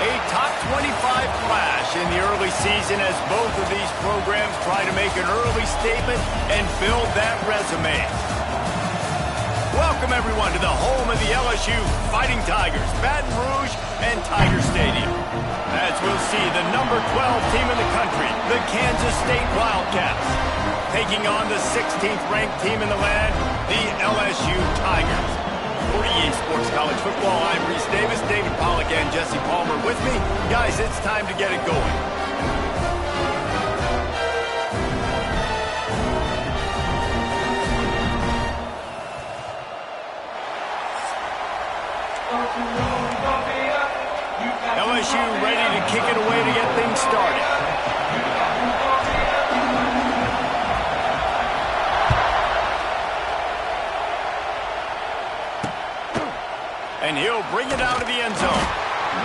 A top 25 clash in the early season as both of these programs try to make an early statement and build that resume. Welcome, everyone, to the home of the LSU Fighting Tigers, Baton Rouge and Tiger Stadium. As we'll see, the number 12 team in the country, the Kansas State Wildcats, taking on the 16th ranked team in the land, the LSU Tigers. For EA Sports College Football, I'm Reese Davis, David Pollack, and Jesse Palmer with me. Guys, it's time to get it going. LSU ready to kick it away to get things started. And he'll bring it out of the end zone.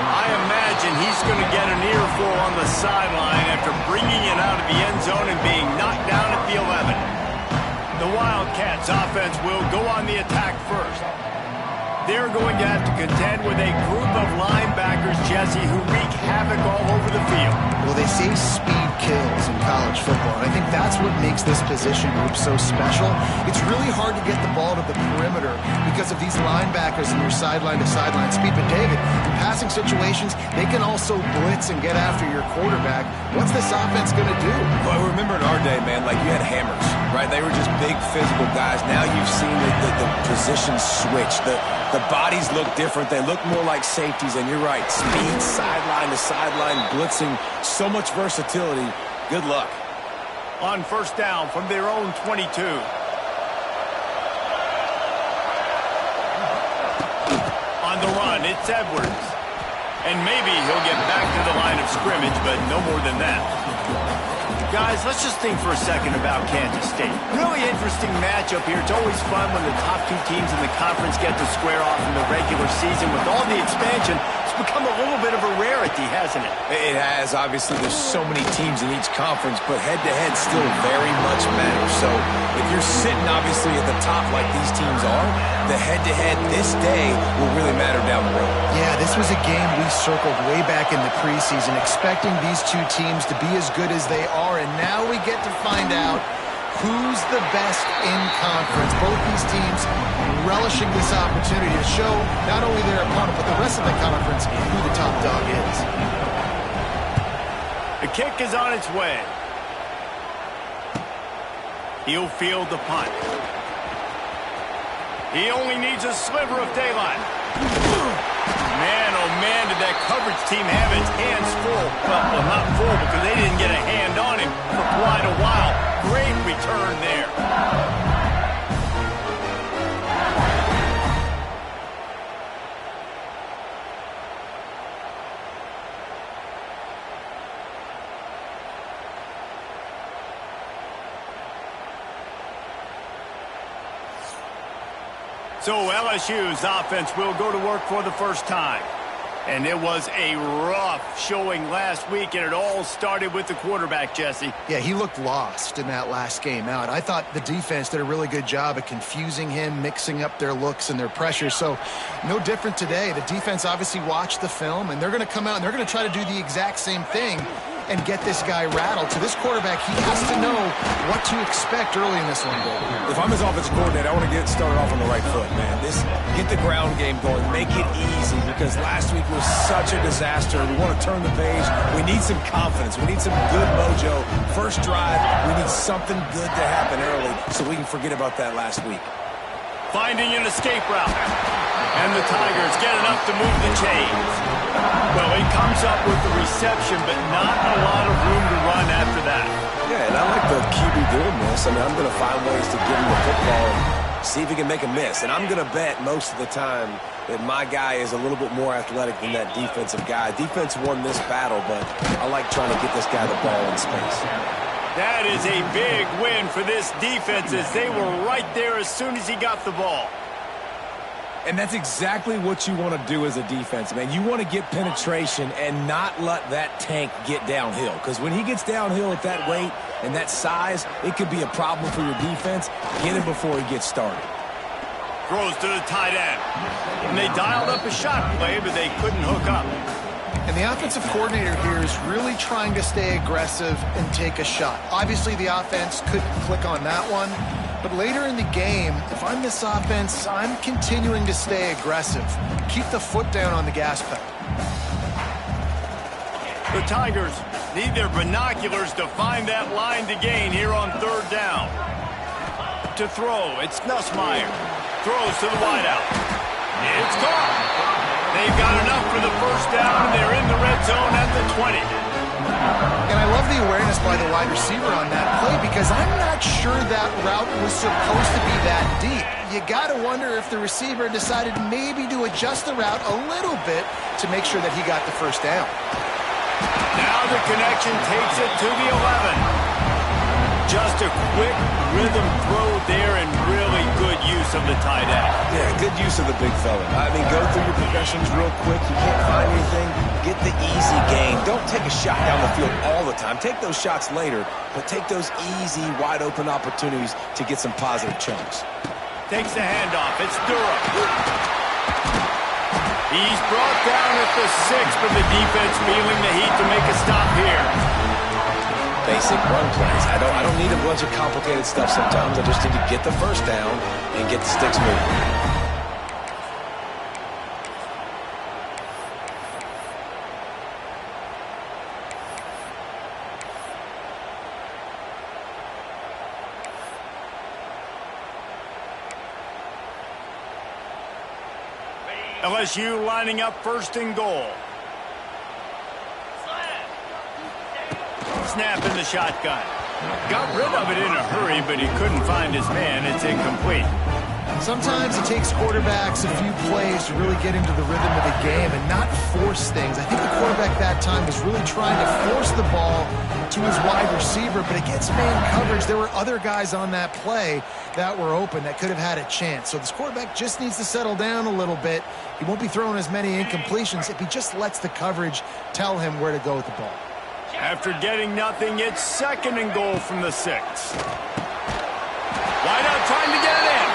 I imagine he's going to get an earful on the sideline after bringing it out of the end zone and being knocked down at the 11. The Wildcats offense will go on the attack first. They're going to have to contend with a group of linebackers, Jesse, who wreak havoc all over the field. Well, they say speed kills in college football, and I think that's what makes this position group so special. It's really hard to get the ball to the perimeter because of these linebackers in your sideline-to-sideline speed. But, David, in passing situations, they can also blitz and get after your quarterback. What's this offense going to do? Well, remember in our day, man, like you had hammers, right? They were just big physical guys. Now you've seen the positions switch. The bodies look different. They look more like safeties, and you're right. Speed, sideline to sideline, blitzing, so much versatility. Good luck. On first down from their own 22. On the run, it's Edwards. And maybe he'll get back to the line of scrimmage, but no more than that. Guys, let's just think for a second about Kansas State. Really interesting matchup here. It's always fun when the top two teams in the conference get to square off in the regular season. With all the expansion, it's become a little bit of a rarity, hasn't it? It has. Obviously, there's so many teams in each conference, but head-to-head still very much matters. So if you're sitting, obviously, at the top like these teams are, the head-to-head this day will really matter down the road. Yeah, this was a game we circled way back in the preseason, expecting these two teams to be as good as they are, and now we get to find out who's the best in conference. Both these teams relishing this opportunity to show not only their opponent, but the rest of the conference who the top dog is. The kick is on its way. He'll field the punt. He only needs a sliver of daylight. Man, oh man, did that coverage team have its hands full. Well, not full because they didn't get a hand on him for quite a while. Great return there. So LSU's offense will go to work for the first time. And it was a rough showing last week, and it all started with the quarterback, Jesse. Yeah, he looked lost in that last game out. I thought the defense did a really good job of confusing him, mixing up their looks and their pressure. So no different today. The defense obviously watched the film, and they're going to come out and they're going to try to do the exact same thing and get this guy rattled. So this quarterback, he has to know what to expect early in this one, David. If I'm his offensive coordinator, I want to get started off on the right foot, man. Get the ground game going. Make it easy because last week was such a disaster. We want to turn the page. We need some confidence. We need some good mojo. First drive, we need something good to happen early so we can forget about that last week. Finding an escape route. And the Tigers get enough to move the chains. Well, he comes up with the reception, but not a lot of room to run after that. Yeah, and I like the QB doing this. I mean, I'm going to find ways to give him the football and see if he can make a miss. And I'm going to bet most of the time that my guy is a little bit more athletic than that defensive guy. Defense won this battle, but I like trying to get this guy the ball in space. That is a big win for this defense as they were right there as soon as he got the ball. And that's exactly what you want to do as a defense, man. You want to get penetration and not let that tank get downhill. Because when he gets downhill at that weight and that size, it could be a problem for your defense. Get him before he gets started. Throws to the tight end. And they dialed up a shot play, but they couldn't hook up. And And the offensive coordinator here is really trying to stay aggressive and take a shot. Obviously, the offense couldn't click on that one. But later in the game, if I'm this offense, I'm continuing to stay aggressive. Keep the foot down on the gas pedal. The Tigers need their binoculars to find that line to gain here on third down. To throw, it's Nussmeier. Throws to the wideout. It's caught. They've got enough for the first down, and they're in the red zone at the 20. And I love the awareness by the wide receiver on that play because I'm not sure that route was supposed to be that deep. You got to wonder if the receiver decided maybe to adjust the route a little bit to make sure that he got the first down. Now the connection takes it to the 11. Just a quick rhythm throw there and really good use of the tight end. Yeah, good use of the big fella. I mean, go through your progressions real quick. You can't find anything. Get the easy gain. Don't take a shot down the field all the time. Take those shots later, but take those easy, wide-open opportunities to get some positive chunks. Takes the handoff. It's Durham. He's brought down at the 6, but the defense feeling the heat to make a stop here. Basic run plays. I don't need a bunch of complicated stuff sometimes. I just need to get the first down and get the sticks moving. LSU lining up first and goal. Snap in the shotgun. Got rid of it in a hurry, but he couldn't find his man. It's incomplete. Sometimes it takes quarterbacks a few plays to really get into the rhythm of the game and not force things. I think the quarterback that time was really trying to force the ball to his wide receiver, but against man coverage, there were other guys on that play that were open that could have had a chance. So this quarterback just needs to settle down a little bit. He won't be throwing as many incompletions if he just lets the coverage tell him where to go with the ball. After getting nothing, it's second and goal from the 6. Wideout trying to get it in.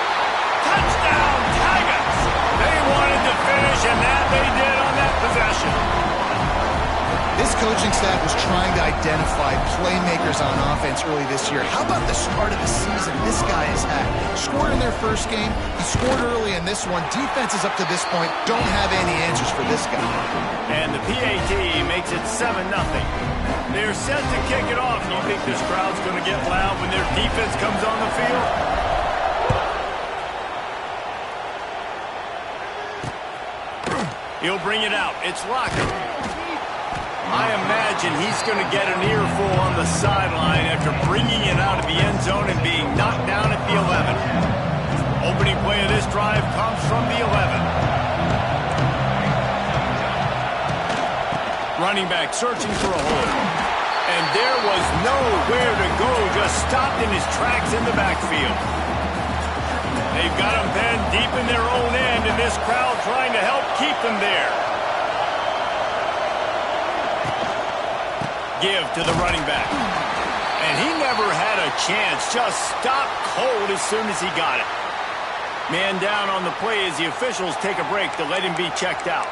Touchdown, Tigers! They wanted to finish, and that they did on that possession. This coaching staff was trying to identify playmakers on offense early this year. How about the start of the season this guy has had? Scored in their first game. He scored early in this one. Defenses up to this point don't have any answers for this guy. And the PAT makes it 7-0. They're set to kick it off. You think this crowd's going to get loud when their defense comes on the field? He'll bring it out. It's Locker. I imagine he's going to get an earful on the sideline after bringing it out of the end zone and being knocked down at the 11. Opening play of this drive comes from the 11. Running back searching for a hole. And there was nowhere to go, just stopped in his tracks in the backfield. They've got him pinned deep in their own end, and this crowd trying to help keep them there. Give to the running back. And he never had a chance, just stopped cold as soon as he got it. Man down on the play as the officials take a break to let him be checked out.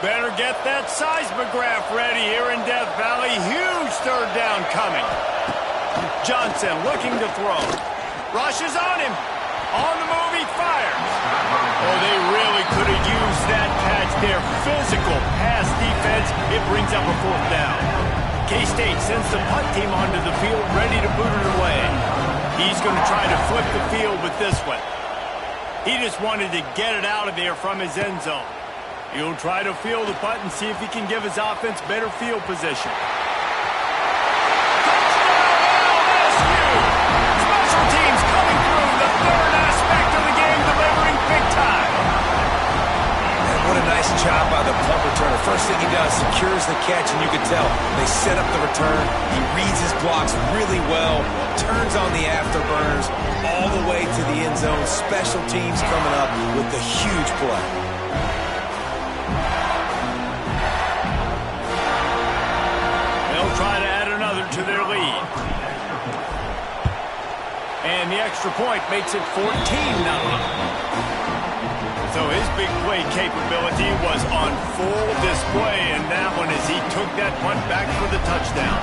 Better get that seismograph ready here in Death Valley. Huge third down coming. Johnson looking to throw. Rushes on him. On the move, he fires. Oh, they really could have used that patch there. Physical pass defense. It brings up a fourth down. K-State sends the punt team onto the field, ready to boot it away. He's going to try to flip the field with this one. He just wanted to get it out of there from his end zone. He'll try to field the punt and see if he can give his offense better field position. Job by the punt returner. First thing he does, secures the catch, and you can tell they set up the return. He reads his blocks really well, turns on the afterburners all the way to the end zone. Special teams coming up with the huge play. They'll try to add another to their lead. And the extra point makes it 14-0. So his big play capability was on full display in that one as he took that punt back for the touchdown.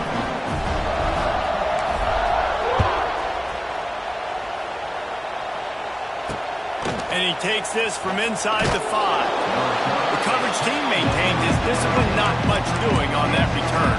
And he takes this from inside the 5. The coverage team maintained his discipline, not much doing on that return.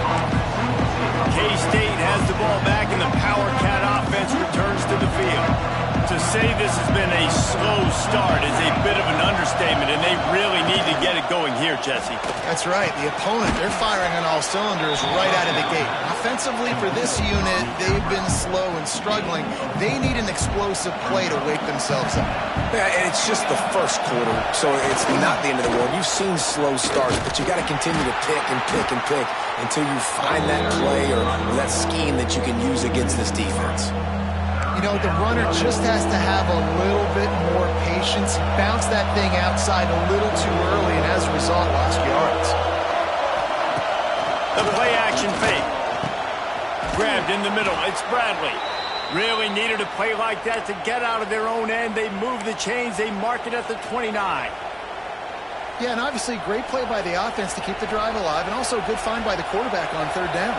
K-State has the ball back, and the Power Cat offense returns to the field. To say this has been a slow start is a bit of an understatement, and they really need to get it going here, Jesse. That's right. The opponent, they're firing on all cylinders right out of the gate. Offensively, for this unit, they've been slow and struggling. They need an explosive play to wake themselves up. Yeah, and it's just the first quarter, so it's not the end of the world. You've seen slow starts, but you got to continue to pick and pick and pick until you find that play or that scheme that you can use against this defense. You know, the runner just has to have a little bit more patience. He bounced that thing outside a little too early, and as a result, lost yards. The play action fake. Grabbed in the middle. It's Bradley. Really needed a play like that to get out of their own end. They move the chains. They mark it at the 29. Yeah, and obviously great play by the offense to keep the drive alive, and also a good find by the quarterback on third down.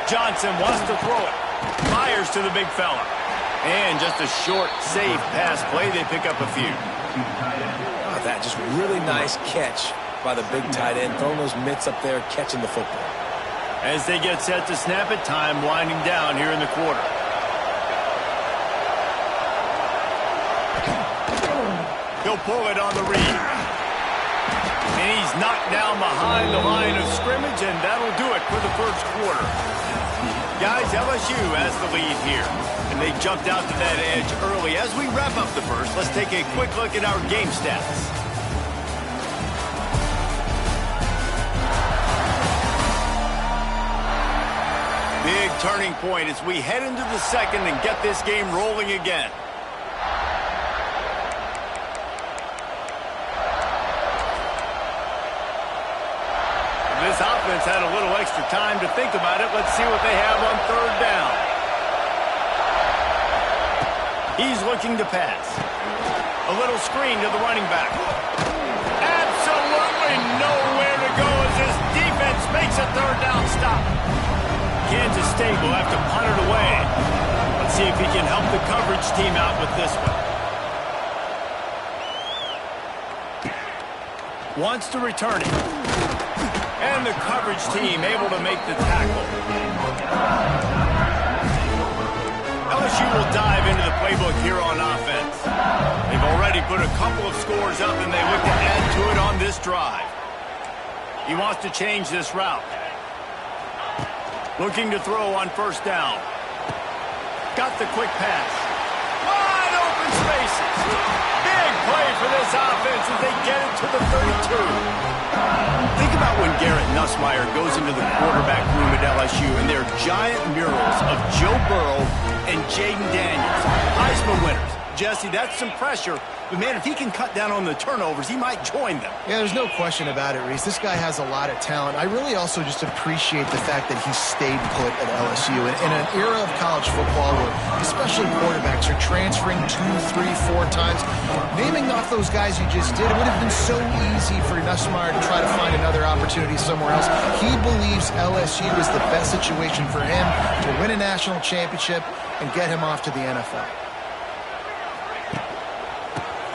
Johnson wants to throw it. Fires to the big fella. And just a short, safe pass play. They pick up a few. Oh, that just really nice catch by the big tight end. Throwing those mitts up there, catching the football. As they get set to snap it, time winding down here in the quarter. He'll pull it on the read. And he's knocked down behind the line of scrimmage, and that'll do it for the first quarter. Guys, LSU has the lead here, and they jumped out to that edge early. As we wrap up the first, let's take a quick look at our game stats. Big turning point as we head into the second and get this game rolling again. This offense had a little extra time to think about it. Let's see what they have on third down. He's looking to pass. A little screen to the running back. Absolutely nowhere to go as this defense makes a third down stop. Kansas State will have to punt it away. Let's see if he can help the coverage team out with this one. Wants to return it. And the coverage team able to make the tackle. LSU will dive into the playbook here on offense. They've already put a couple of scores up, and they look to add to it on this drive. He wants to change this route. Looking to throw on first down. Got the quick pass. Wide open spaces. Big play for this offense as they get it to the 32. Think about when Garrett Nussmeier goes into the quarterback room at LSU and there are giant murals of Joe Burrow and Jaden Daniels, Heisman winners. Jesse, that's some pressure. But, man, if he can cut down on the turnovers, he might join them. Yeah, there's no question about it, Reese. This guy has a lot of talent. I really also just appreciate the fact that he stayed put at LSU. In an era of college football where especially quarterbacks are transferring 2, 3, 4 times, naming off those guys you just did, it would have been so easy for Nussmeier to try to find another opportunity somewhere else. He believes LSU is the best situation for him to win a national championship and get him off to the NFL.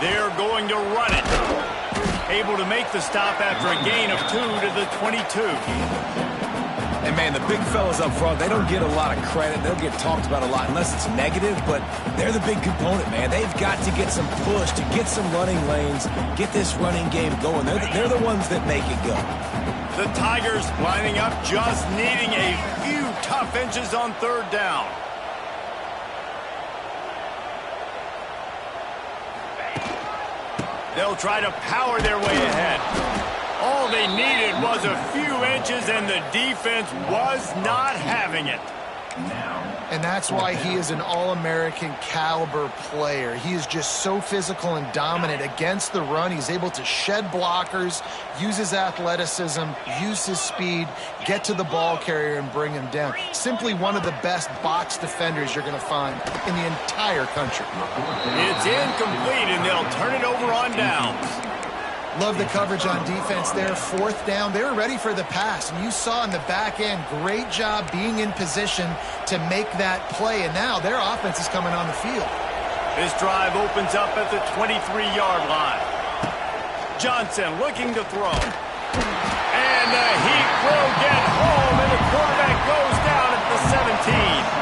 They're going to run it. Able to make the stop after a gain of 2 to the 22. And, man, the big fellas up front, they don't get a lot of credit. They don't get talked about a lot unless it's negative, but they're the big component, man. They've got to get some push, to get some running lanes, get this running game going. They're the ones that make it go. The Tigers lining up, just needing a few tough inches on third down. They'll try to power their way ahead. All they needed was a few inches, and the defense was not having it. And that's why he is an All-American caliber player. He is just so physical and dominant against the run. He's able to shed blockers, use his athleticism, use his speed, get to the ball carrier and bring him down. Simply one of the best box defenders you're going to find in the entire country. It's incomplete, and they'll turn it over on downs. Love the coverage on defense there. Fourth down, they were ready for the pass. And you saw in the back end, great job being in position to make that play. And now their offense is coming on the field. This drive opens up at the 23-yard line. Johnson looking to throw. And he will get home, and the quarterback goes down at the 17.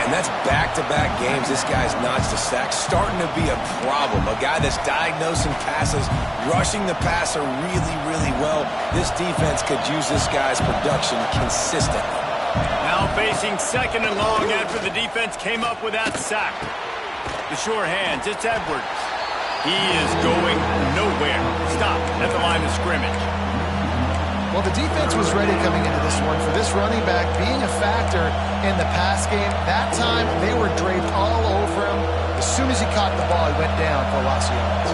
And that's back-to-back games. This guy's notched a sack, starting to be a problem. A guy that's diagnosing passes, rushing the passer really, really well. This defense could use this guy's production consistently. Now facing second and long after the defense came up with that sack. The sure hands, it's Edwards. He is going nowhere. Stop at the line of scrimmage. Well, the defense was ready coming into this one for this running back being a factor in the pass game. That time, they were draped all over him. As soon as he caught the ball, he went down for a loss of yards.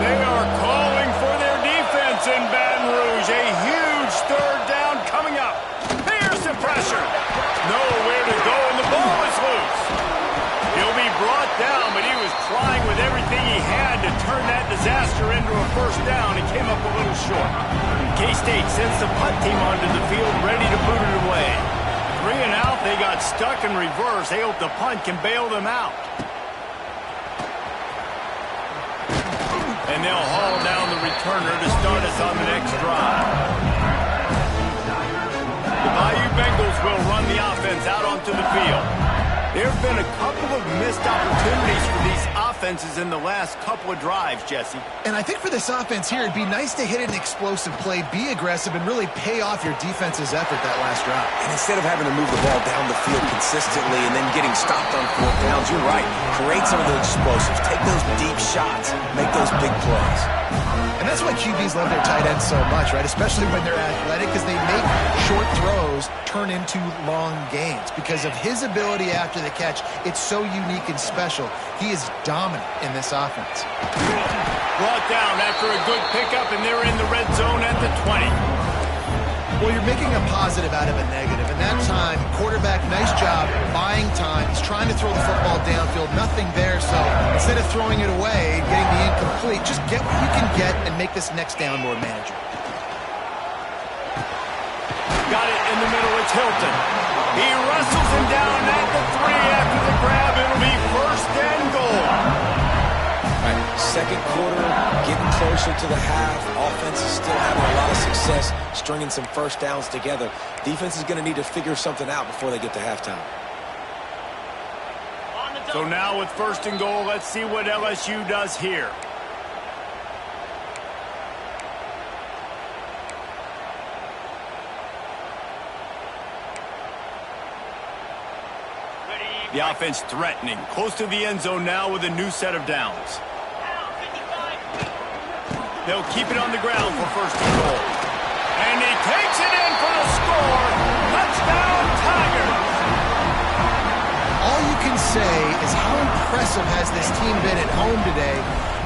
They are calling for their defense in Baton Rouge. A huge third down coming up. Here's the pressure. Nowhere to go, and the ball is loose. He'll be brought down, but he was trying with everything he had to turn that disaster into a first down. It came up a little short. K-State sends the punt team onto the field, ready to boot it away. 3 and out, they got stuck in reverse. They hope the punt can bail them out. And they'll haul down the returner to start us on the next drive. The Bayou Bengals will run the offense out onto the field. There have been a couple of missed opportunities for these offenses in the last couple of drives, Jesse. And I think for this offense here, it'd be nice to hit an explosive play, be aggressive, and really pay off your defense's effort that last drive. And instead of having to move the ball down the field consistently and then getting stopped on 4th downs, you're right. Create some of the explosives. Take those deep shots. Make those big plays. And that's why QBs love their tight ends so much, right? Especially when they're athletic, because they make short throws turn into long gains. Because of his ability after the catch, it's so unique and special. He is dominant in this offense. Brought down after a good pickup, and they're in the red zone at the 20. Well, you're making a positive out of a negative. And that time, quarterback, nice job buying time. He's trying to throw the football downfield. Nothing there, so instead of throwing it away, getting the incomplete, just get what you can get and make this next down more manageable. Got it in the middle. It's Hilton. He wrestles him down at the 3 after the grab. It'll be first and goal. Second quarter, getting closer to the half. Offense is still having a lot of success stringing some first downs together. Defense is going to need to figure something out before they get to halftime. So now with first and goal, let's see what LSU does here. The offense threatening, close to the end zone now with a new set of downs. They'll keep it on the ground for first and goal. And he takes it in for the score. Touchdown, Tigers! All you can say is how impressive has this team been at home today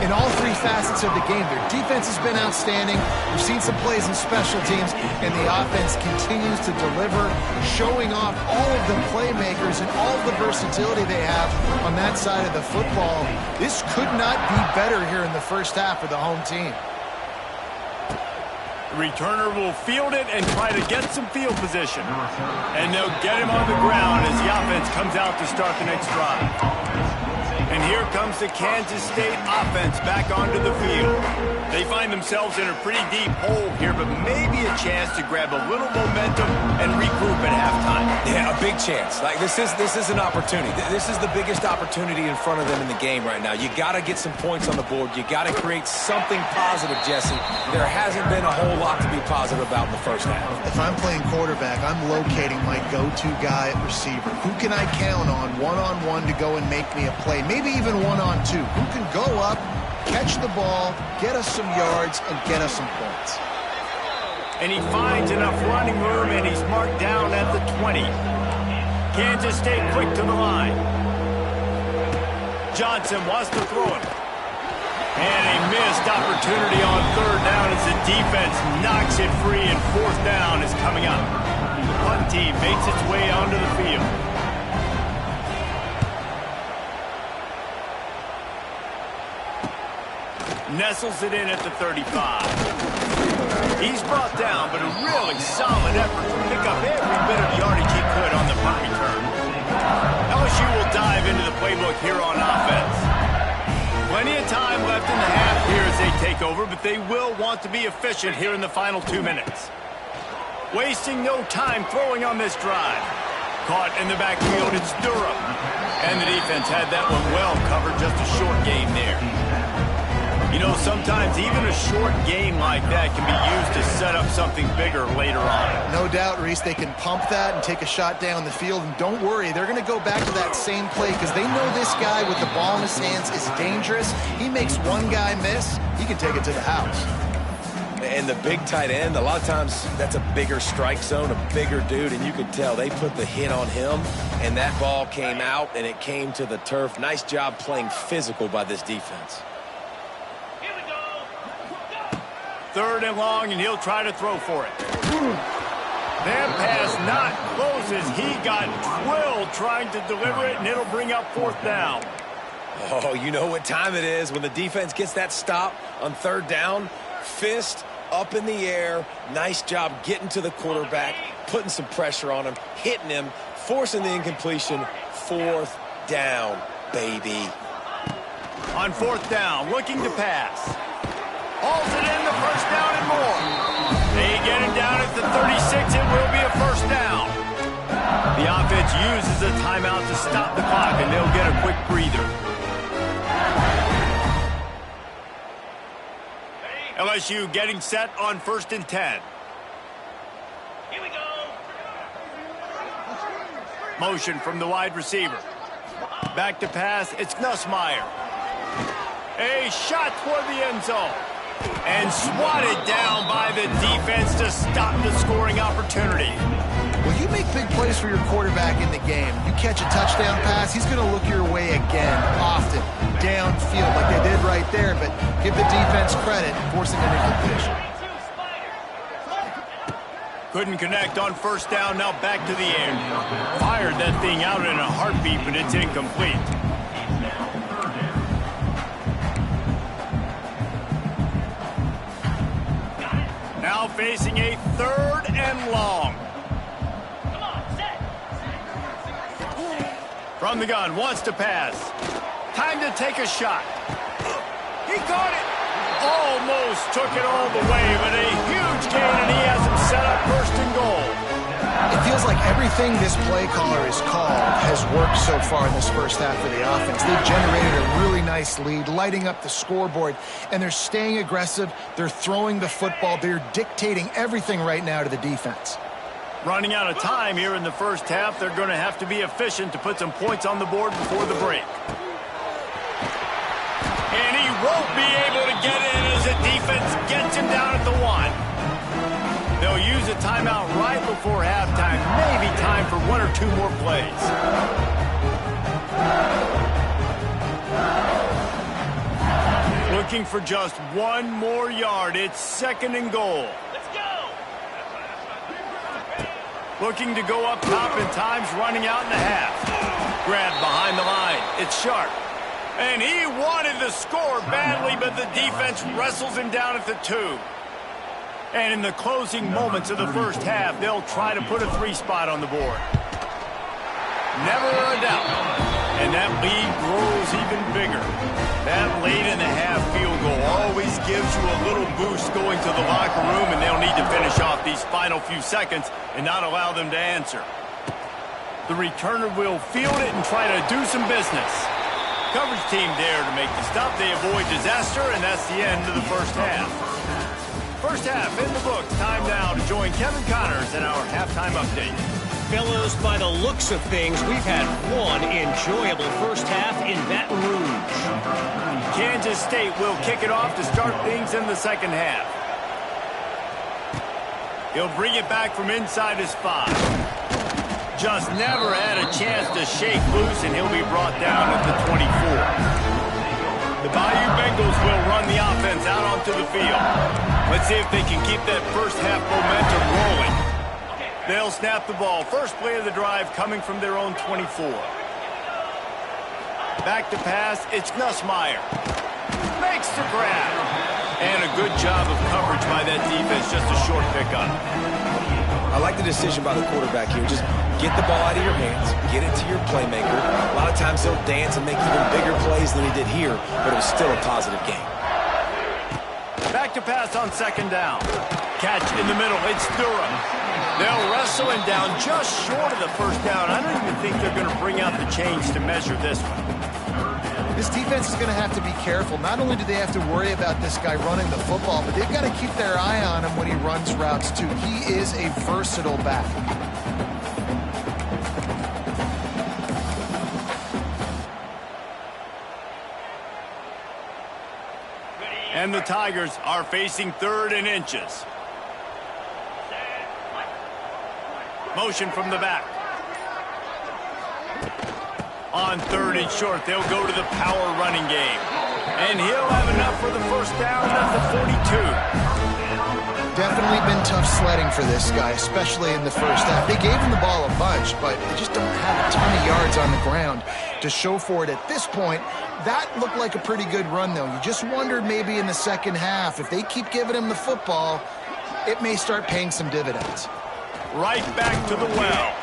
in all 3 facets of the game. Their defense has been outstanding. We've seen some plays in special teams, and the offense continues to deliver, showing off all of the playmakers and all of the versatility they have on that side of the football. This could not be better here in the first half for the home team. The returner will field it and try to get some field position. And they'll get him on the ground as the offense comes out to start the next drive. And here comes the Kansas State offense back onto the field. They find themselves in a pretty deep hole here, but maybe a chance to grab a little momentum and regroup at halftime. Yeah, a big chance. Like this is an opportunity. This is the biggest opportunity in front of them in the game right now. You got to get some points on the board. You got to create something positive, Jesse. There hasn't been a whole lot to be positive about in the first half. If I'm playing quarterback, I'm locating my go-to guy at receiver. Who can I count on one-on-one to go and make me a play? Maybe even one-on-two. Who can go up, catch the ball, get us some yards, and get us some points. And he finds enough running room, and he's marked down at the 20. Kansas State quick to the line. Johnson wants to throw it. And a missed opportunity on third down as the defense knocks it free, and fourth down is coming up. The punt team makes its way onto the field. Nestles it in at the 35. He's brought down, but a really solid effort to pick up every bit of yardage he could on the punt return. LSU will dive into the playbook here on offense. Plenty of time left in the half here as they take over, but they will want to be efficient here in the final 2 minutes. Wasting no time throwing on this drive. Caught in the backfield, it's Durham. And the defense had that one well covered, just a short game there. You know, sometimes even a short game like that can be used to set up something bigger later on. No doubt, Reese, they can pump that and take a shot down the field. And don't worry, they're going to go back to that same play because they know this guy with the ball in his hands is dangerous. He makes one guy miss, he can take it to the house. And the big tight end, a lot of times that's a bigger strike zone, a bigger dude, and you could tell they put the hit on him, and that ball came out, and it came to the turf. Nice job playing physical by this defense. Third and long, and he'll try to throw for it. That pass not closes. He got twilled trying to deliver it, and it'll bring up fourth down. Oh, you know what time it is when the defense gets that stop on third down. Fist up in the air. Nice job getting to the quarterback, putting some pressure on him, hitting him, forcing the incompletion. Fourth down, baby. On fourth down, looking to pass. Hauls it in, the first down and more. They get it down at the 36. It will be a first down. The offense uses a timeout to stop the clock, and they'll get a quick breather. LSU getting set on 1st and 10. Here we go. Motion from the wide receiver. Back to pass, it's Nussmeier. A shot toward the end zone. And swatted down by the defense to stop the scoring opportunity. Well, you make big plays for your quarterback in the game. You catch a touchdown pass, he's going to look your way again, often, downfield like they did right there, but give the defense credit, forcing an incompletion. Couldn't connect on first down, now back to the air. Fired that thing out in a heartbeat, but it's incomplete. Now facing a third and long. From the gun, wants to pass. Time to take a shot. He caught it. Almost took it all the way, but a huge gain, and he has him set up first and goal. It feels like everything this play caller has called has worked so far in this first half of the offense. They've generated a really nice lead, lighting up the scoreboard, and they're staying aggressive. They're throwing the football. They're dictating everything right now to the defense. Running out of time here in the first half, they're going to have to be efficient to put some points on the board before the break. And he won't be able to get in as the defense gets him down at the 1. They'll use a timeout right before halftime. Maybe time for 1 or 2 more plays. Looking for just 1 more yard. It's 2nd and goal. Let's go! Looking to go up top, and time's running out in the half. Grabbed behind the line. It's Sharp. And he wanted to score badly, but the defense wrestles him down at the 2. And in the closing moments of the first half, they'll try to put a 3 spot on the board. Never a doubt. And that lead grows even bigger. That late in the half field goal always gives you a little boost going to the locker room, and they'll need to finish off these final few seconds and not allow them to answer. The returner will field it and try to do some business. Coverage team there to make the stop. They avoid disaster, and that's the end of the first half. First half in the books. Time now to join Kevin Connors in our halftime update. Fellows, by the looks of things, we've had one enjoyable first half in Baton Rouge. Kansas State will kick it off to start things in the second half. He'll bring it back from inside his 5. just never had a chance to shake loose, and he'll be brought down at the 24. The Bayou Bengals will run the offense out onto the field. Let's see if they can keep that first half momentum rolling. They'll snap the ball. First play of the drive coming from their own 24. Back to pass, it's Nussmeier. Makes the grab. And a good job of coverage by that defense, just a short pickup. I like the decision by the quarterback here. Just get the ball out of your hands, get it to your playmaker. A lot of times he'll dance and make even bigger plays than he did here, but it was still a positive game. Back to pass on second down. Catch in the middle, it's Durham. They'll wrestle him down just short of the first down. I don't even think they're going to bring out the chains to measure this one. This defense is going to have to be careful. Not only do they have to worry about this guy running the football, but they've got to keep their eye on him when he runs routes too. He is a versatile back. And the Tigers are facing 3rd and inches. Motion from the back. On 3rd and short, they'll go to the power running game. And he'll have enough for the first down at the 42. Definitely been tough sledding for this guy, especially in the first half. They gave him the ball a bunch, but they just don't have a ton of yards on the ground to show for it at this point. That looked like a pretty good run, though. You just wondered maybe in the second half, if they keep giving him the football, it may start paying some dividends. Right back to the well.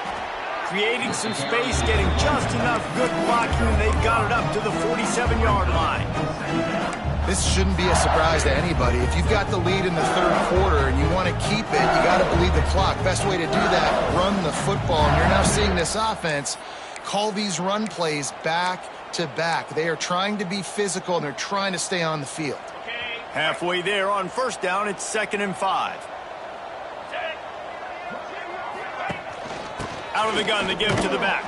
Creating some space, getting just enough good blocking, and they've got it up to the 47-yard line. This shouldn't be a surprise to anybody. If you've got the lead in the 3rd quarter and you want to keep it, you got to believe the clock. Best way to do that, run the football. And you're now seeing this offense call these run plays back to back. They are trying to be physical, and they're trying to stay on the field. Halfway there on first down, it's 2nd and 5. Out of the gun to give to the back.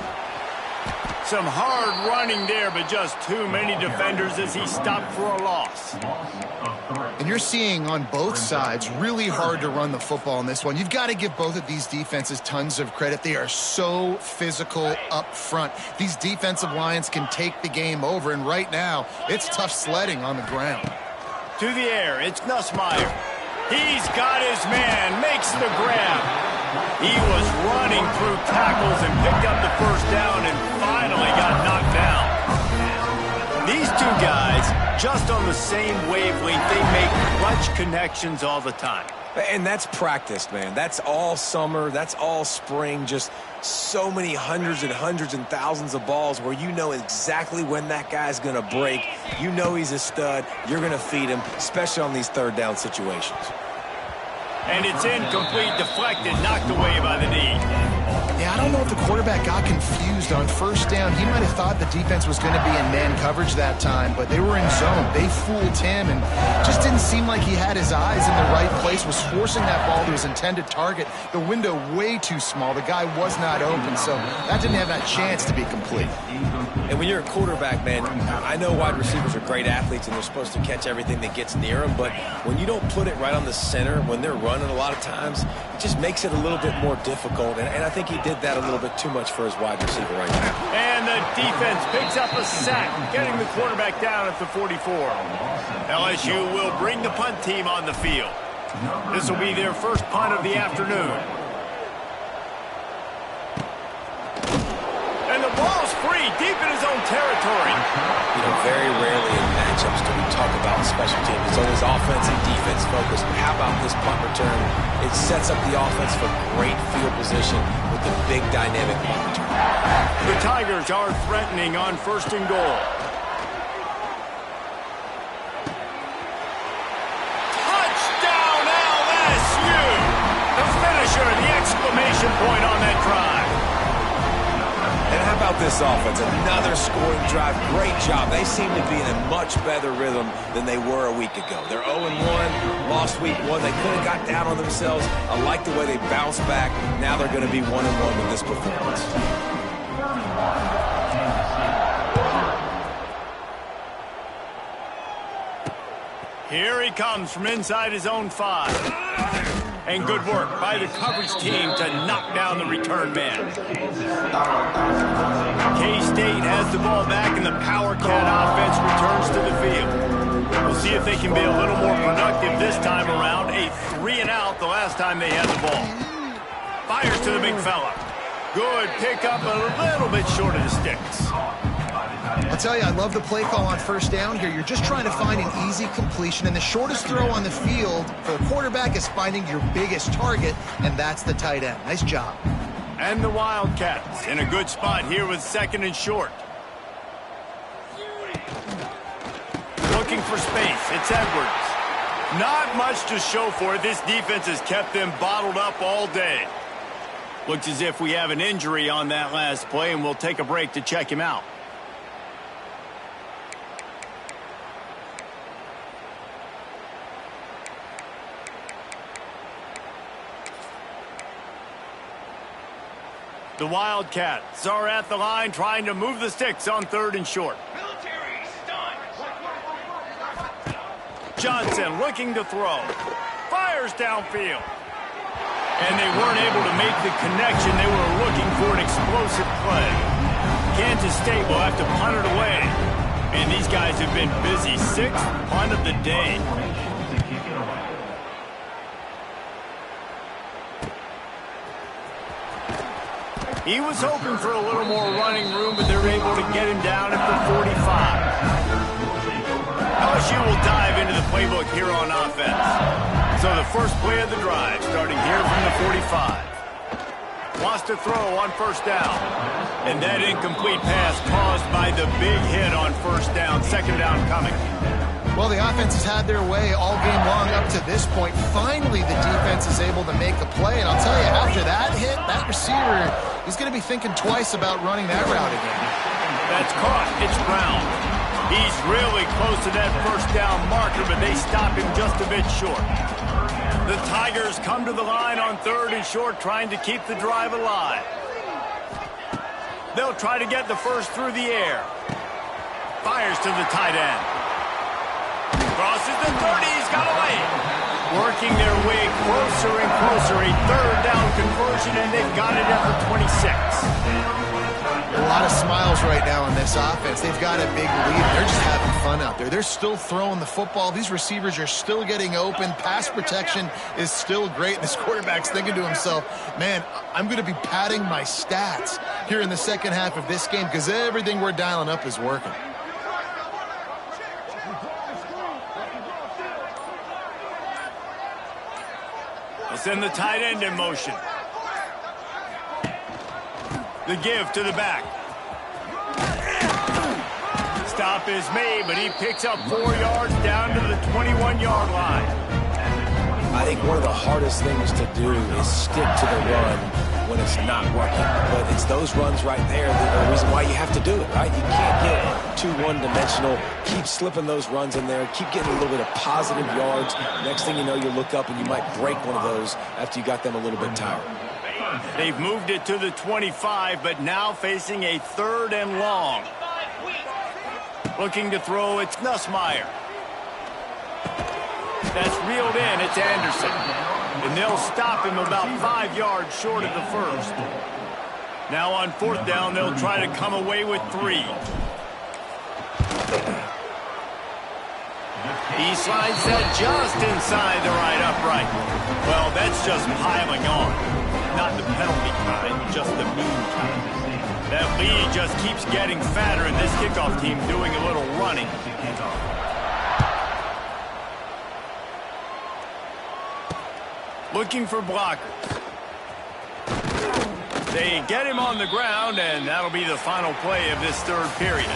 Some hard running there, but just too many defenders as he stopped for a loss. And you're seeing on both sides really hard to run the football in this one. You've got to give both of these defenses tons of credit. They are so physical up front. These defensive lines can take the game over, and right now it's tough sledding on the ground. To the air, it's Nussmeier. He's got his man, makes the grab. He was running through tackles and picked up the first down and finally got knocked down. These two guys, just on the same wavelength, they make clutch connections all the time. And that's practiced, man. That's all summer. That's all spring. Just so many hundreds and hundreds and thousands of balls where you know exactly when that guy's going to break. You know he's a stud. You're going to feed him, especially on these 3rd down situations. And it's incomplete, deflected, knocked away by the knee. Yeah, I don't know if the quarterback got confused on first down. He might have thought the defense was going to be in man coverage that time, but they were in zone. They fooled him and just didn't seem like he had his eyes in the right place, was forcing that ball to his intended target. The window way too small. The guy was not open, so that didn't have that chance to be complete. And when you're a quarterback, man, I know wide receivers are great athletes and they're supposed to catch everything that gets near them, but when you don't put it right on the center, when they're running a lot of times, it just makes it a little bit more difficult. And I think he did that a little bit too much for his wide receiver right now. And the defense picks up a sack, getting the quarterback down at the 44. LSU will bring the punt team on the field. This will be their first punt of the afternoon. And the ball's free, deep in his own territory. You know, very rarely in matchups do we talk about special teams. It's always offense and defense focused. But how about this punt return? It sets up the offense for great field position with the big dynamic punt return. The Tigers are threatening on 1st and goal. Touchdown LSU! The finisher, the exclamation point on that drive. And how about this offense? Another scoring drive. Great job. They seem to be in a much better rhythm than they were a week ago. They're 0-1, lost week 1. They could have got down on themselves. I like the way they bounced back. Now they're going to be 1-1 with this performance. Here he comes from inside his own 5. And good work by the coverage team to knock down the return man. K-State has the ball back, and the Power Cat offense returns to the field. We'll see if they can be a little more productive this time around. A 3-and-out the last time they had the ball. Fires to the big fella. Good pickup, a little bit short of the sticks. I'll tell you, I love the play call on first down here. You're just trying to find an easy completion, and the shortest throw on the field for the quarterback is finding your biggest target, and that's the tight end. Nice job. And the Wildcats in a good spot here with 2nd and short. Looking for space. It's Edwards. Not much to show for it. This defense has kept them bottled up all day. Looks as if we have an injury on that last play, and we'll take a break to check him out. The Wildcats are at the line trying to move the sticks on 3rd and short. Johnson looking to throw. Fires downfield. And they weren't able to make the connection. They were looking for an explosive play. Kansas State will have to punt it away. And these guys have been busy. 6th punt of the day. He was hoping for a little more running room, but they're able to get him down at the 45. LSU will dive into the playbook here on offense. So the first play of the drive, starting here from the 45. Wants to throw on first down. And that incomplete pass caused by the big hit on first down. 2nd down coming. Well, the offense has had their way all game long up to this point. Finally, the defense is able to make a play. And I'll tell you, after that hit, that receiver, he's going to be thinking twice about running that route again. That's caught. It's Brown. He's really close to that first down marker, but they stop him just a bit short. The Tigers come to the line on 3rd and short, trying to keep the drive alive. They'll try to get the first through the air. Fires to the tight end. Crosses the 30, he's got away. Working their way closer and closer. A 3rd down conversion, and they've got it at the 26. A lot of smiles right now in this offense. They've got a big lead. They're just having fun out there. They're still throwing the football. These receivers are still getting open. Pass protection is still great. This quarterback's thinking to himself, man, I'm going to be padding my stats here in the second half of this game because everything we're dialing up is working. They'll send the tight end in motion. The give to the back. Stop is made, but he picks up 4 yards down to the 21-yard line. I think one of the hardest things to do is stick to the run when it's not working. But it's those runs right there that are the reason why you have to do it, right? You can't get too one-dimensional. Keep slipping those runs in there. Keep getting a little bit of positive yards. Next thing you know, you look up and you might break one of those after you got them a little bit tired. They've moved it to the 25, but now facing a 3rd and long. Looking to throw, it's Nussmeier. That's reeled in, it's Anderson. And they'll stop him about 5 yards short of the first. Now on 4th down, they'll try to come away with 3. He slides that just inside the right upright. Well, that's just piling on. Not the penalty kind, just the mean kind. That lead just keeps getting fatter, and this kickoff team doing a little running. Looking for blockers. They get him on the ground, and that'll be the final play of this 3rd period.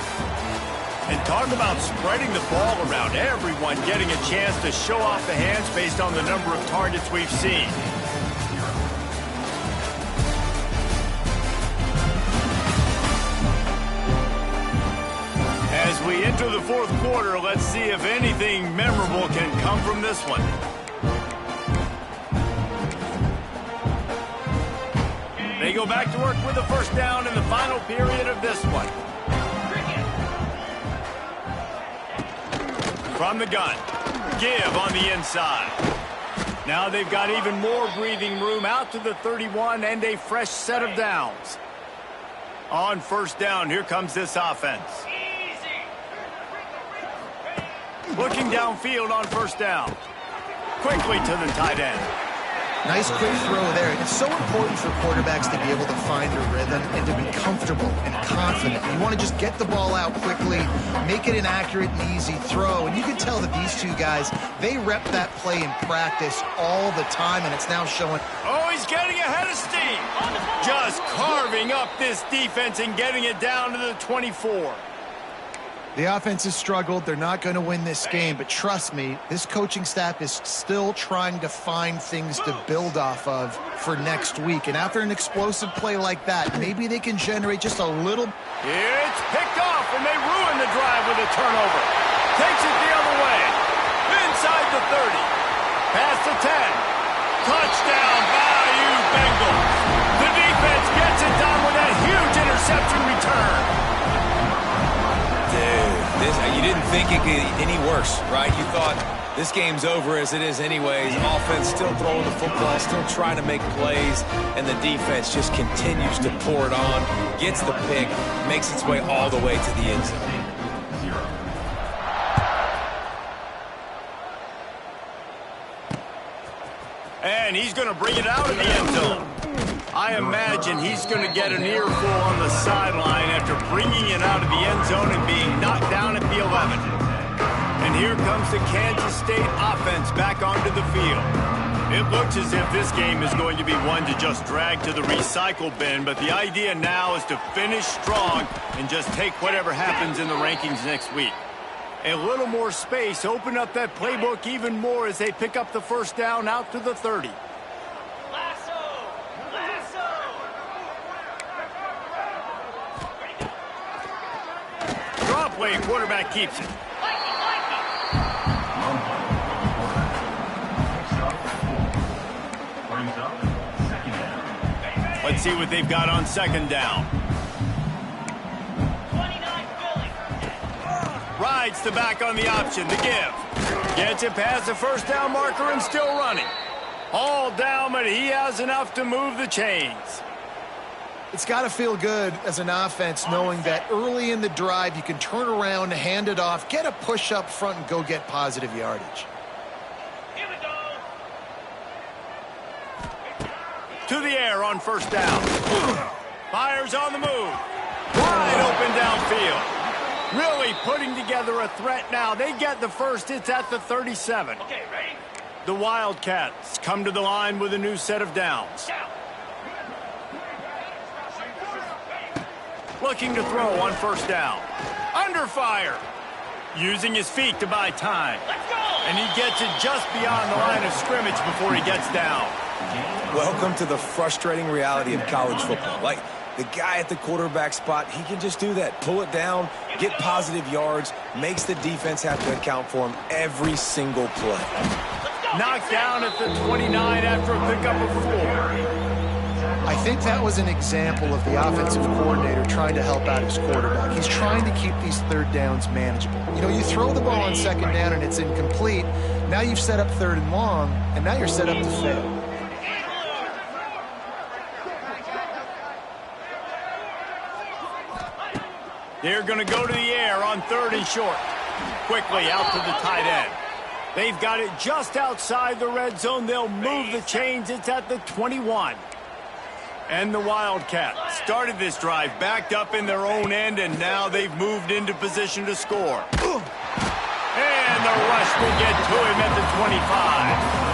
And talk about spreading the ball around. Everyone getting a chance to show off the hands based on the number of targets we've seen. As we enter the 4th quarter, let's see if anything memorable can come from this one. They go back to work with the first down in the final period of this one. From the gun. Give on the inside. Now they've got even more breathing room out to the 31 and a fresh set of downs. On first down, here comes this offense. Looking downfield on first down. Quickly to the tight end. Nice quick throw there. It's so important for quarterbacks to be able to find their rhythm and to be comfortable and confident. You want to just get the ball out quickly, make it an accurate and easy throw. And you can tell that these two guys, they rep that play in practice all the time, and it's now showing. Oh, he's getting ahead of steam. Just carving up this defense and getting it down to the 24. The offense has struggled. They're not going to win this game, but trust me, this coaching staff is still trying to find things to build off of for next week. And after an explosive play like that, maybe they can generate just a little. It's picked off, and they ruin the drive with a turnover. Takes it the other way. Inside the 30. Past the 10. Touchdown, Bayou Bengals. The defense gets it done with a huge interception return. You didn't think it could get any worse, right? You thought this game's over as it is anyways. Offense still throwing the football, still trying to make plays, and the defense just continues to pour it on, gets the pick, makes its way all the way to the end zone. And he's going to bring it out of the end zone. I imagine he's going to get an earful on the sideline after bringing it out of the end zone and being knocked down at the 11. And here comes the Kansas State offense back onto the field. It looks as if this game is going to be one to just drag to the recycle bin, but the idea now is to finish strong and just take whatever happens in the rankings next week. A little more space, open up that playbook even more as they pick up the first down out to the 30. Drop play, quarterback keeps it. Let's see what they've got on second down. Rides the back on the option, the give. Gets it past the first down marker and still running. All down, but he has enough to move the chains. It's got to feel good as an offense knowing that early in the drive you can turn around, hand it off, get a push up front, and go get positive yardage. Here we go. To the air on first down. Fires on the move. Wide open downfield. Really putting together a threat now. They get the first. It's at the 37. Okay, ready? The Wildcats come to the line with a new set of downs. Looking to throw on first down. Under fire. Using his feet to buy time. Let's go! And he gets it just beyond the line of scrimmage before he gets down. Welcome to the frustrating reality of college football. Like, the guy at the quarterback spot, he can just do that. Pull it down, get positive yards, makes the defense have to account for him every single play. Knocked down at the 29 after a pickup of 4. I think that was an example of the offensive coordinator trying to help out his quarterback. He's trying to keep these third downs manageable. You know, you throw the ball on second down and it's incomplete. Now you've set up third and long, and now you're set up to fail. They're going to go to the air on third and short. Quickly out to the tight end. They've got it just outside the red zone. They'll move the chains. It's at the 21. And the Wildcats started this drive backed up in their own end, and now they've moved into position to score. And the rush will get to him at the 25.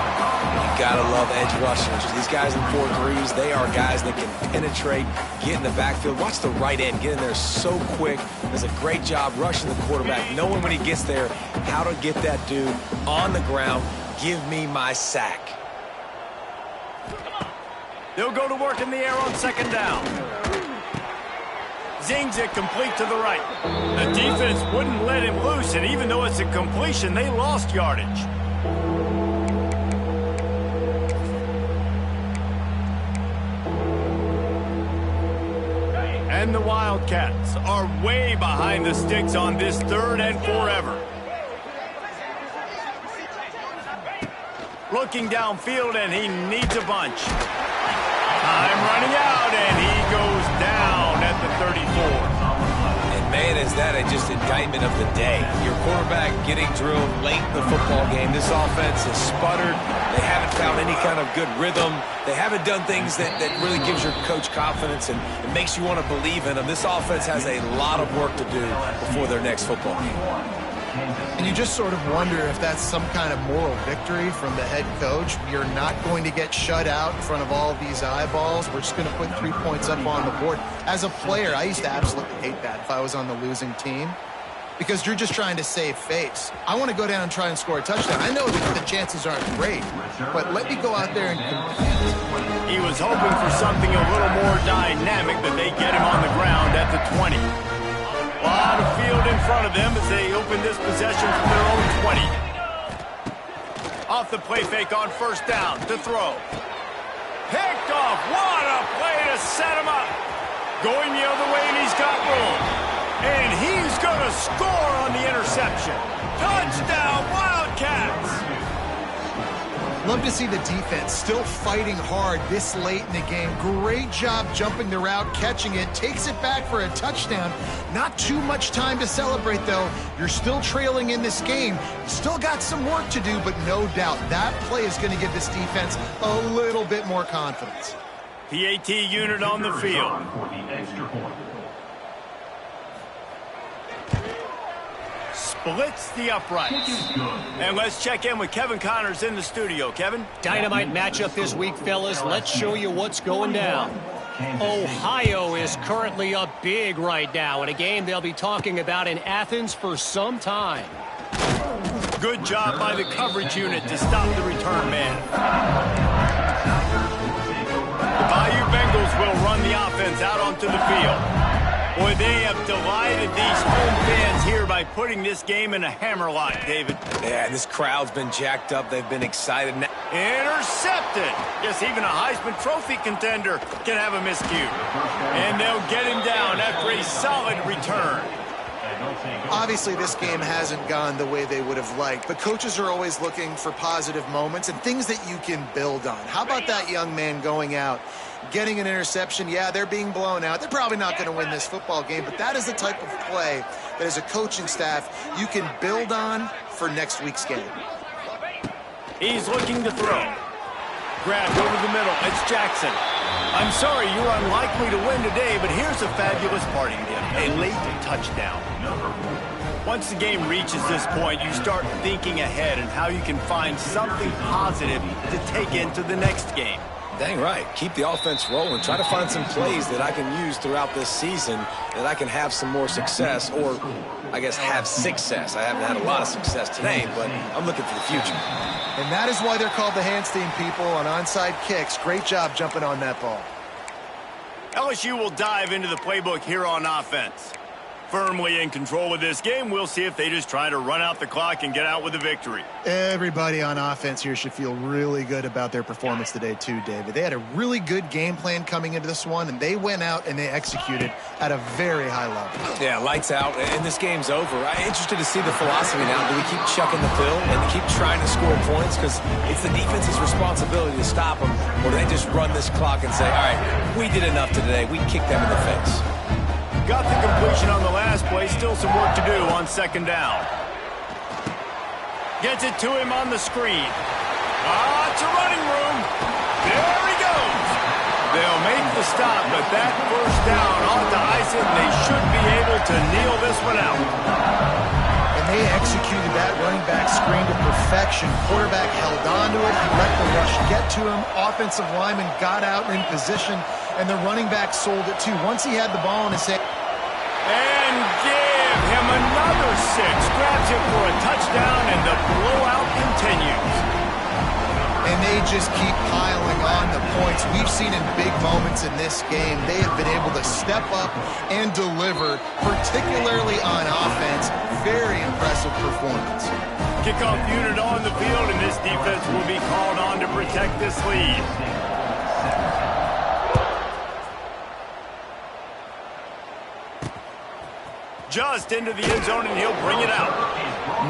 You gotta love edge rushers. These guys in 4-3s, they are guys that can penetrate, get in the backfield. Watch the right end, get in there so quick. Does a great job rushing the quarterback, knowing when he gets there how to get that dude on the ground. Give me my sack. They'll go to work in the air on second down. Zings it complete to the right. The defense wouldn't let him loose, and even though it's a completion, they lost yardage. And the Wildcats are way behind the sticks on this third and forever. Looking downfield, and he needs a bunch. Time running out, and he goes down at the 34. Man, is that just indictment of the day. Your quarterback getting drilled late in the football game. This offense has sputtered. They haven't found any kind of good rhythm. They haven't done things that really gives your coach confidence and it makes you want to believe in them. This offense has a lot of work to do before their next football game. And you just sort of wonder if that's some kind of moral victory from the head coach. You're not going to get shut out in front of all these eyeballs. We're just going to put 3 points up on the board. As a player, I used to absolutely hate that if I was on the losing team because you're just trying to save face. I want to go down and try and score a touchdown. I know that the chances aren't great, but let me go out there and compete. He was hoping for something a little more dynamic, but they get him on the ground at the 20. A lot of field in front of them as they open this possession from their own 20. Off the play fake on first down to throw. Picked off. What a play to set him up. Going the other way, and he's got room. And he's going to score on the interception. Touchdown, Wildcats! Love to see the defense still fighting hard this late in the game. Great job jumping the route, catching it, takes it back for a touchdown. Not too much time to celebrate, though. You're still trailing in this game. Still got some work to do, but no doubt that play is going to give this defense a little bit more confidence. PAT unit on the field. Splits the uprights. And let's check in with Kevin Connors in the studio. Kevin? Dynamite matchup this week, fellas. Let's show you what's going down. Ohio is currently up big right now in a game they'll be talking about in Athens for some time. Good job by the coverage unit to stop the return man. The Bayou Bengals will run the offense out onto the field. Boy, they have delighted these home fans here by putting this game in a hammerlock, David. Yeah, this crowd's been jacked up. They've been excited. Intercepted. Yes, even a Heisman Trophy contender can have a miscue. And they'll get him down after a solid return. Obviously, this game hasn't gone the way they would have liked, but coaches are always looking for positive moments and things that you can build on. How about that young man going out, getting an interception? Yeah, they're being blown out. They're probably not going to win this football game, but that is the type of play that as a coaching staff you can build on for next week's game. He's looking to throw. Grabbed over the middle. It's Jackson. I'm sorry, you're unlikely to win today, but here's a fabulous parting gift. A late touchdown. Once the game reaches this point, you start thinking ahead and how you can find something positive to take into the next game. Dang right. Keep the offense rolling. Try to find some plays that I can use throughout this season that I can have some more success, or I guess have success. I haven't had a lot of success today, but I'm looking for the future. And that is why they're called the Handstein people on onside kicks. Great job jumping on that ball. LSU will dive into the playbook here on offense. Firmly in control of this game, we'll see if they just try to run out the clock and get out with a victory. Everybody on offense here should feel really good about their performance today too, David. They had a really good game plan coming into this one, and they went out and they executed at a very high level. Yeah, lights out, and this game's over. I'm interested to see the philosophy now. Do we keep chucking the pill and keep trying to score points? Because it's the defense's responsibility to stop them, or do they just run this clock and say, all right, we did enough today. We kicked them in the face. Got the completion on the last play. Still some work to do on second down. Gets it to him on the screen. It's a running room. There he goes. They'll make the stop, but that first down ought to ice it, and they should be able to kneel this one out. And they executed that running back screen to perfection. Quarterback held on to it. He let the rush get to him. Offensive lineman got out in position, and the running back sold it too. Once he had the ball in his hand. And give him another 6. Grabs him for a touchdown, and the blowout continues. And they just keep piling on the points. We've seen in big moments in this game, they have been able to step up and deliver, particularly on offense. Very impressive performance. Kickoff unit on the field, and this defense will be called on to protect this lead. just into the end zone, and he'll bring it out.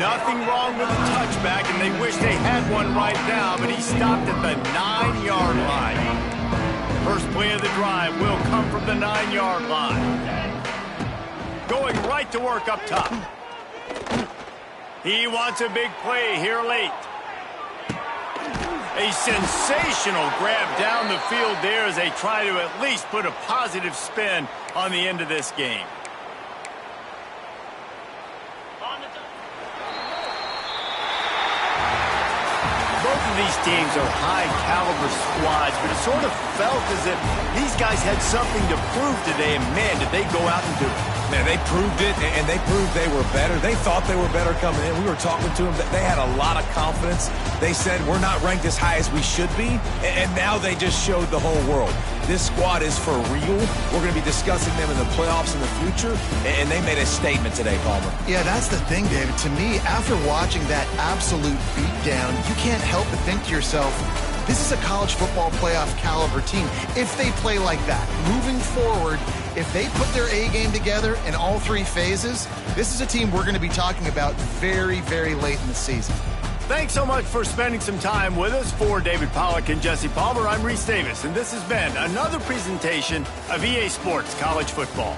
Nothing wrong with the touchback, and they wish they had one right now, but he stopped at the 9-yard line. First play of the drive will come from the 9-yard line. Going right to work up top. He wants a big play here late. A sensational grab down the field there as they try to at least put a positive spin on the end of this game. Both of these teams are high-caliber squads, but it sort of felt as if these guys had something to prove today, and man, did they go out and do it. Man, they proved it, and they proved they were better. They thought they were better coming in. We were talking to them. They had a lot of confidence. They said, we're not ranked as high as we should be, and now they just showed the whole world. This squad is for real. We're going to be discussing them in the playoffs in the future, and they made a statement today, Palmer. Yeah, that's the thing, David. To me, after watching that absolute beatdown, you can't help but think to yourself, this is a college football playoff caliber team. If they play like that, moving forward, if they put their A game together in all three phases, this is a team we're going to be talking about very, very late in the season. Thanks so much for spending some time with us. For David Pollack and Jesse Palmer, I'm Reese Davis, and this has been another presentation of EA Sports College Football.